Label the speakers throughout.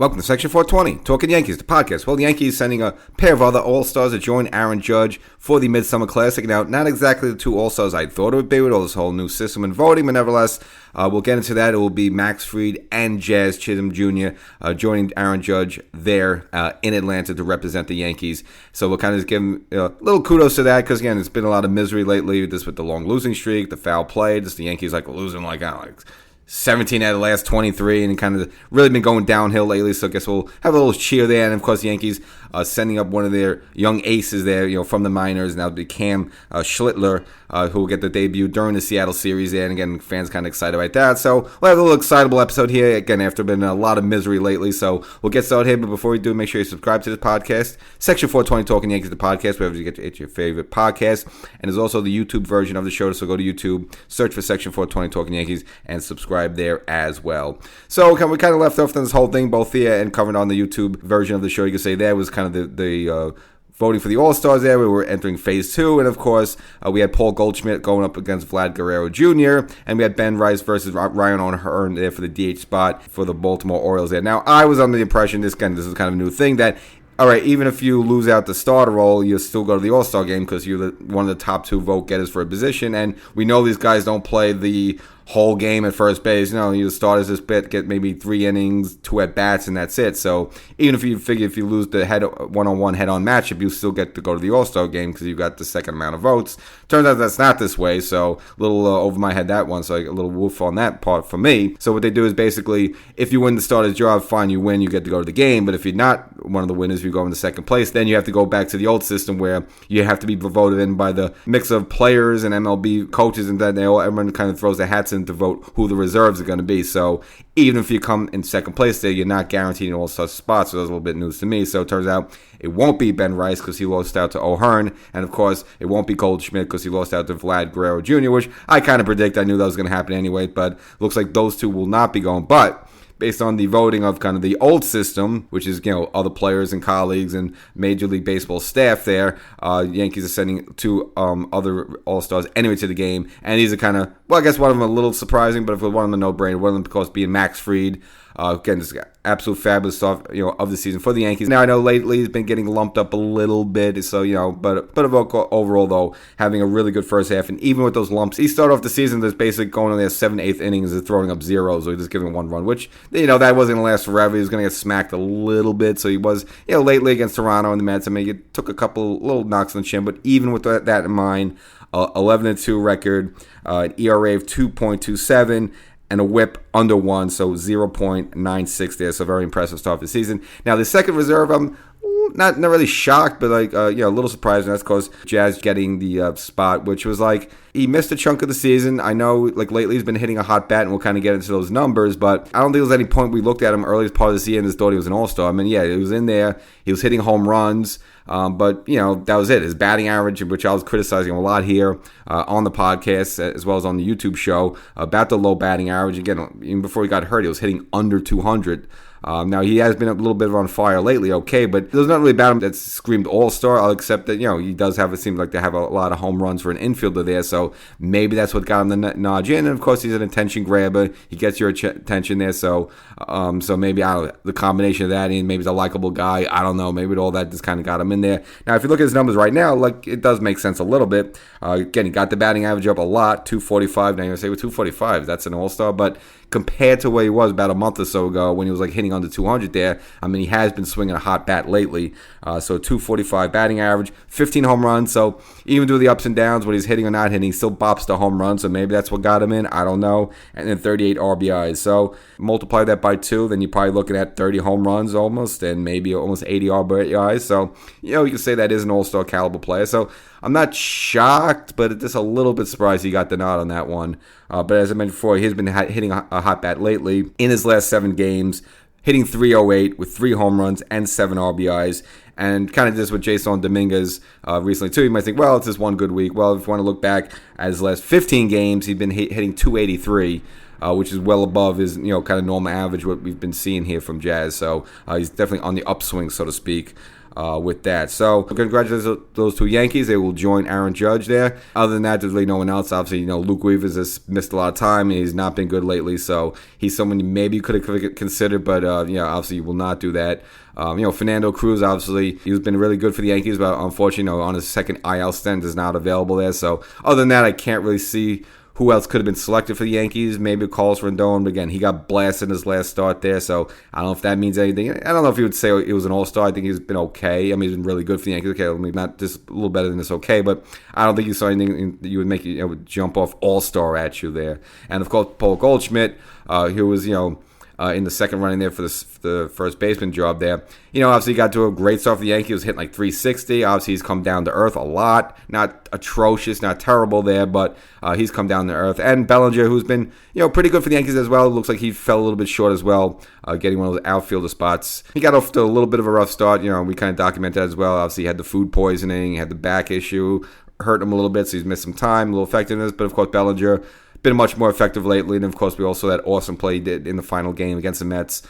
Speaker 1: Welcome to Section 420, Talkin Yankees, the podcast. Well, the Yankees sending a pair of other All-Stars to join Aaron Judge for the Midsummer Classic. Now, not exactly the two All-Stars I thought it would be with all this whole new system and voting, but nevertheless, we'll get into that. It will be Max Fried and Jazz Chisholm Jr. Joining Aaron Judge there in Atlanta to represent the Yankees. So we'll kind of give him a little kudos to that because, again, it's been a lot of misery lately, this with the long losing streak, the foul play, just the Yankees losing I don't know, 17 out of the last 23 and kind of really been going downhill lately, so I guess we'll have a little cheer there. And of course the Yankees sending up one of their young aces there, from the minors. Now the Cam Schlittler, who will get the debut during the Seattle series there, and again, fans kind of excited about that. So we'll have a little excitable episode here, again, after been a lot of misery lately. So we'll get started here, but before we do, make sure you subscribe to this podcast, Section 420 Talkin Yankees, the podcast, wherever you get your favorite podcast. And there's also the YouTube version of the show, so go to YouTube, search for Section 420 Talkin Yankees, and subscribe there as well. So we kind of left off on this whole thing, both here and covered on the YouTube version of the show. You can say that was kind of the voting for the All-Stars there. We were entering Phase 2, and of course, we had Paul Goldschmidt going up against Vlad Guerrero Jr., and we had Ben Rice versus Ryan O'Hearn there for the DH spot for the Baltimore Orioles there. Now, I was under the impression, this is kind of a new thing, that all right, even if you lose out the starter role, you still go to the All-Star game because you're one of the top two vote getters for a position. And we know these guys don't play the whole game at first base. You starters this bit, get maybe 3 innings, 2 at-bats, and that's it. So even if you figure if you lose the one-on-one head-on matchup, you still get to go to the All-Star game because you got the second amount of votes. Turns out that's not this way, so a little over my head that one, so a little woof on that part for me. So what they do is basically, if you win the starter's job, fine, you win, you get to go to the game. But if you're not one of the winners, you go into second place, then you have to go back to the old system where you have to be voted in by the mix of players and MLB coaches, and then everyone kind of throws their hats in to vote who the reserves are going to be. So even if you come in second place there, you're not guaranteed an all-star spot, so that's a little bit news to me. So it turns out it won't be Ben Rice because he lost out to O'Hearn, and of course it won't be Goldschmidt because he lost out to Vlad Guerrero Jr., which I kind of predict. I knew that was going to happen anyway, but looks like those two will not be going. But based on the voting of kind of the old system, which is, other players and colleagues and Major League Baseball staff there, Yankees are sending 2 other All-Stars anyway to the game. And these are kind of, I guess one of them a little surprising, but if one of them a no-brainer, one of them, of course, being Max Fried. Again, just absolute fabulous stuff, of the season for the Yankees. Now, I know lately he's been getting lumped up a little bit, so, but overall, though, having a really good first half, and even with those lumps, he started off the season that's basically going on there 7/8 innings and throwing up zeros, so he's just giving 1 run, which, that wasn't going to last forever. He was going to get smacked a little bit, so he was, lately against Toronto and the Mets. I mean, he took a couple little knocks on the chin, but even with that in mind, 11-2 record, an ERA of 2.27, and a whip under 1, so 0.96 there. So very impressive start of the season. Now, the second reserve, I'm not really shocked, but a little surprised. And that's because Jazz getting the spot, which was he missed a chunk of the season. I know lately he's been hitting a hot bat, and we'll kind of get into those numbers, but I don't think there was any point we looked at him early as part of the season and thought he was an all-star. I mean, yeah, he was in there. He was hitting home runs. But, that was it. His batting average, which I was criticizing him a lot here on the podcast as well as on the YouTube show, about the low batting average. Again, even before he got hurt, he was hitting under 200. Now, he has been a little bit on fire lately, okay, but there's not really about him that screamed all-star, except that, he does have, it seems like they have a lot of home runs for an infielder there, so maybe that's what got him the nod in, and of course, he's an attention grabber. He gets your attention there, so maybe, I don't know, the combination of that, and maybe he's a likable guy, I don't know, maybe all that just kind of got him in there. Now, if you look at his numbers right now, it does make sense a little bit. Again, he got the batting average up a lot, 245. Now, you're going to say, 245, that's an all-star, but compared to where he was about a month or so ago when he was hitting under 200 there, I mean, he has been swinging a hot bat lately. So 245 batting average, 15 home runs. So even through the ups and downs, when he's hitting or not hitting, he still bops the home run. So maybe that's what got him in. I don't know. And then 38 RBIs. So multiply that by 2, then you're probably looking at 30 home runs almost, and maybe almost 80 RBIs. So, you can say that is an all-star caliber player. So I'm not shocked, but just a little bit surprised he got the nod on that one. But as I mentioned before, he's been hitting a hot bat lately in his last 7 games, hitting .308 with 3 home runs and 7 RBIs. And kind of just with Jason Dominguez recently, too, you might think, well, it's just one good week. Well, if you want to look back at his last 15 games, he's been hitting .283. Which is well above his, kind of normal average, what we've been seeing here from Jazz. So he's definitely on the upswing, so to speak. with that. So congratulations to those two Yankees. They will join Aaron Judge there. Other than that, there's really no one else. Obviously, Luke Weavers has missed a lot of time. He's not been good lately, so he's someone you maybe could have considered, but obviously you will not do that. Fernando Cruz, obviously, he's been really good for the Yankees, but unfortunately, on his second IL stint is not available there. So other than that, I can't really see who else could have been selected for the Yankees. Maybe Carlos Rendon, but again, he got blasted in his last start there, so I don't know if that means anything. I don't know if you would say it was an all-star. I think he's been okay. I mean, he's been really good for the Yankees. Okay, maybe not just a little better than this okay, but I don't think you saw anything that you would make would jump off all-star at you there. And, of course, Paul Goldschmidt, who was, in the second running there for the first baseman job there. Obviously he got to a great start for the Yankees. He was hitting like 360. Obviously he's come down to earth a lot. Not atrocious, not terrible there, but he's come down to earth. And Bellinger, who's been pretty good for the Yankees as well. It looks like he fell a little bit short as well, getting one of those outfielder spots. He got off to a little bit of a rough start. We kind of documented that as well. Obviously he had the food poisoning, he had the back issue, hurt him a little bit, so he's missed some time, a little effectiveness. But of course Bellinger been much more effective lately, and of course we also had awesome play he did in the final game against the Mets.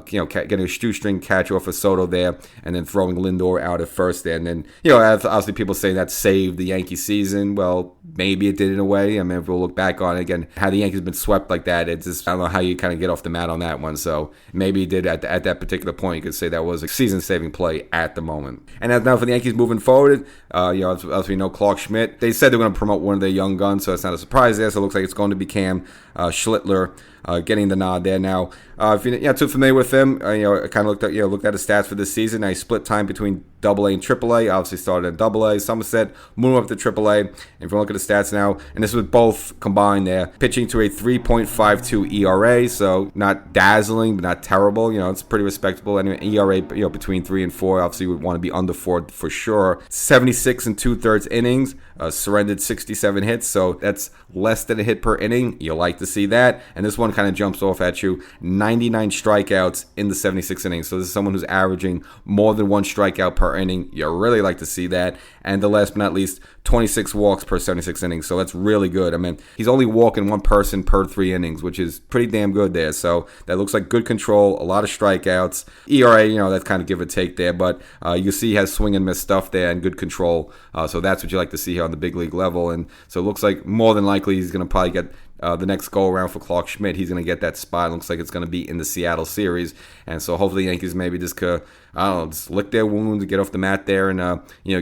Speaker 1: Getting a shoestring catch off of Soto there, and then throwing Lindor out at first there. And then, obviously people say that saved the Yankee season. Well, maybe it did in a way. I mean, if we'll look back on it again, how the Yankees been swept like that, it's just, I don't know how you kind of get off the mat on that one. So maybe it did at that particular point. You could say that was a season-saving play at the moment. And as now for the Yankees moving forward, as we know, Clark Schmidt, they said they're going to promote one of their young guns, so it's not a surprise there. So it looks like it's going to be Cam Schlittler getting the nod there. Now, if you're not too familiar with him, I kind of looked at his stats for this season. Now, he split time between AA and AAA. Obviously started at AA, Somerset, moved up to AAA. And if you look at the stats now, and this was both combined there, pitching to a 3.52 ERA, so not dazzling, but not terrible. It's pretty respectable. Anyway, ERA, between 3 and 4. Obviously, we would want to be under 4 for sure. 76 and 2/3 innings, surrendered 67 hits, so that's less than a hit per inning. You'll like to see that. And this one kind of jumps off at you. 99 strikeouts in the 76 innings. So this is someone who's averaging more than one strikeout per inning. You really like to see that. And the last but not least, 26 walks per 76 innings. So that's really good. I mean, he's only walking one person per 3 innings, which is pretty damn good there. So that looks like good control, a lot of strikeouts. ERA, that's kind of give or take there. But you see he has swing and miss stuff there and good control. So that's what you like to see here on the big league level. And so it looks like more than likely he's going to probably get the next go-around for Clark Schmidt. He's going to get that spot. It looks like it's going to be in the Seattle series. And so hopefully the Yankees maybe just just lick their wounds, get off the mat there. And,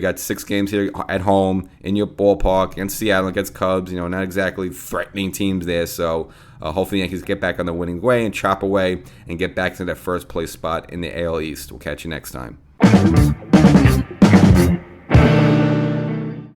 Speaker 1: got 6 games here at home in your ballpark against Seattle, against Cubs. Not exactly threatening teams there. So hopefully the Yankees get back on the winning way and chop away and get back to that first place spot in the AL East. We'll catch you next time.